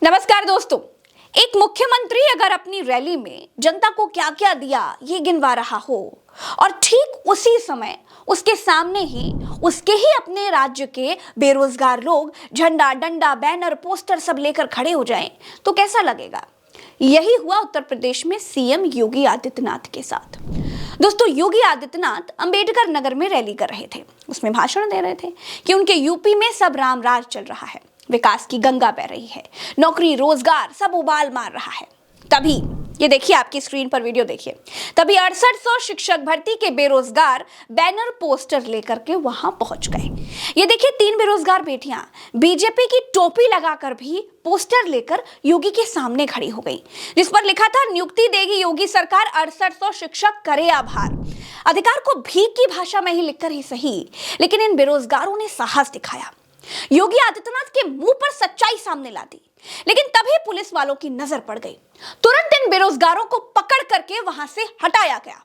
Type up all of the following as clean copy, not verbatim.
नमस्कार दोस्तों। एक मुख्यमंत्री अगर अपनी रैली में जनता को क्या क्या दिया ये गिनवा रहा हो और ठीक उसी समय उसके सामने ही उसके ही अपने राज्य के बेरोजगार लोग झंडा डंडा बैनर पोस्टर सब लेकर खड़े हो जाएं तो कैसा लगेगा। यही हुआ उत्तर प्रदेश में सीएम योगी आदित्यनाथ के साथ। दोस्तों, योगी आदित्यनाथ अंबेडकर नगर में रैली कर रहे थे, उसमें भाषण दे रहे थे कि उनके यूपी में सब राम राज चल रहा है, विकास की गंगा बह रही है, नौकरी रोजगार सब उबाल मार रहा है। तभी ये देखिए, आपकी स्क्रीन पर वीडियो देखिए, तभी 6800 शिक्षक भर्ती के बेरोजगार बैनर पोस्टर लेकर के वहां पहुंच गए। ये देखिए, 3 बेरोजगार बेटियां बीजेपी की टोपी लगाकर भी पोस्टर लेकर योगी के सामने खड़ी हो गई, जिस पर लिखा था नियुक्ति देगी योगी सरकार, 6800 शिक्षक करे आभार। अधिकार को भीख की भाषा में ही लिखकर ही सही, लेकिन इन बेरोजगारों ने साहस दिखाया, योगी आदित्यनाथ के मुंह पर सच्चाई सामने ला दी। लेकिन तभी पुलिस वालों की नजर पड़ गई, तुरंत इन बेरोजगारों को पकड़ करके वहां से हटाया गया।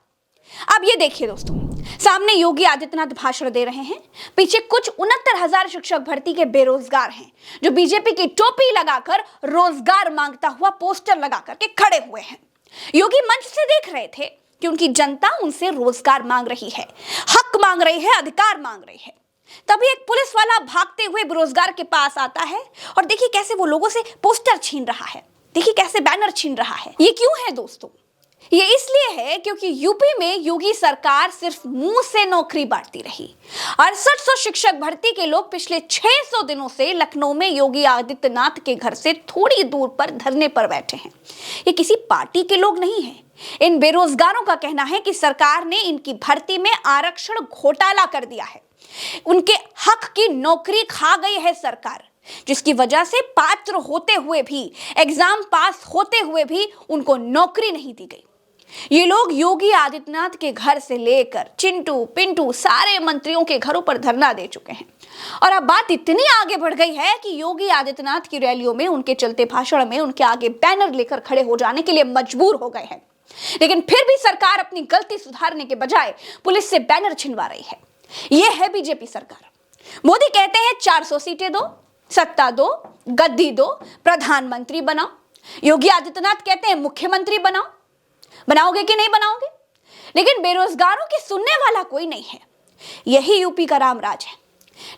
अब ये देखिए दोस्तों, सामने योगी आदित्यनाथ भाषण दे रहे हैं, पीछे कुछ 69,000 शिक्षक भर्ती के बेरोजगार हैं जो बीजेपी की टोपी लगाकर रोजगार मांगता हुआ पोस्टर लगा करके खड़े हुए हैं। योगी मंच से देख रहे थे कि उनकी जनता उनसे रोजगार मांग रही है, हक मांग रही है, अधिकार मांग रही है। तभी एक पुलिस वाला भागते हुए बेरोजगार के पास आता है और देखिए कैसे वो लोगों से पोस्टर छीन रहा है, देखिए कैसे बैनर छीन रहा है। ये क्यों है दोस्तों? ये इसलिए है क्योंकि यूपी में योगी सरकार सिर्फ मुंह से नौकरी बांटती रही। 6800 शिक्षक भर्ती के लोग पिछले 600 दिनों से लखनऊ में योगी आदित्यनाथ के घर से थोड़ी दूर पर धरने पर बैठे हैं। ये किसी पार्टी के लोग नहीं हैं। इन बेरोजगारों का कहना है कि सरकार ने इनकी भर्ती में आरक्षण घोटाला कर दिया है, उनके हक की नौकरी खा गई है सरकार, जिसकी वजह से पात्र होते हुए भी, एग्जाम पास होते हुए भी उनको नौकरी नहीं दी गई। ये लोग योगी आदित्यनाथ के घर से लेकर चिंटू पिंटू सारे मंत्रियों के घरों पर धरना दे चुके हैं। और अब बात इतनी आगे बढ़ गई है कि योगी आदित्यनाथ की रैलियों में, उनके चलते भाषण में उनके आगे बैनर लेकर खड़े हो जाने के लिए मजबूर हो गए हैं। लेकिन फिर भी सरकार अपनी गलती सुधारने के बजाय पुलिस से बैनर छिनवा रही है। यह है बीजेपी सरकार। मोदी कहते हैं 400 सीटें दो, सत्ता दो, गद्दी दो, प्रधानमंत्री बनाओ। योगी आदित्यनाथ कहते हैं मुख्यमंत्री बनाओ। बनाओगे कि नहीं बनाओगे? लेकिन बेरोजगारों की सुनने वाला कोई नहीं है। यही यूपी का रामराज है।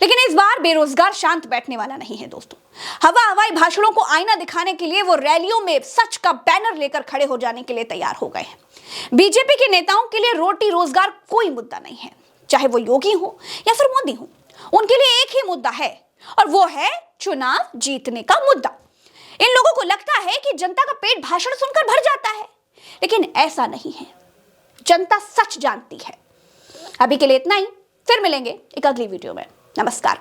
लेकिन इस बार बेरोजगार शांत बैठने वाला नहीं है दोस्तों। हवाई भाषणों को आईना दिखाने के लिए वो रैलियों में सच का बैनर लेकर खड़े हो जाने के लिए तैयार हो गए हैं। बीजेपी के नेताओं के लिए रोटी रोजगार कोई मुद्दा नहीं है, चाहे वो योगी हो या फिर मोदी हो। उनके लिए एक ही मुद्दा है और वो है चुनाव जीतने का मुद्दा। इन लोगों को लगता है कि जनता का पेट भाषण सुनकर भर जाता है, लेकिन ऐसा नहीं है। जनता सच जानती है। अभी के लिए इतना ही, फिर मिलेंगे एक अगली वीडियो में। नमस्कार।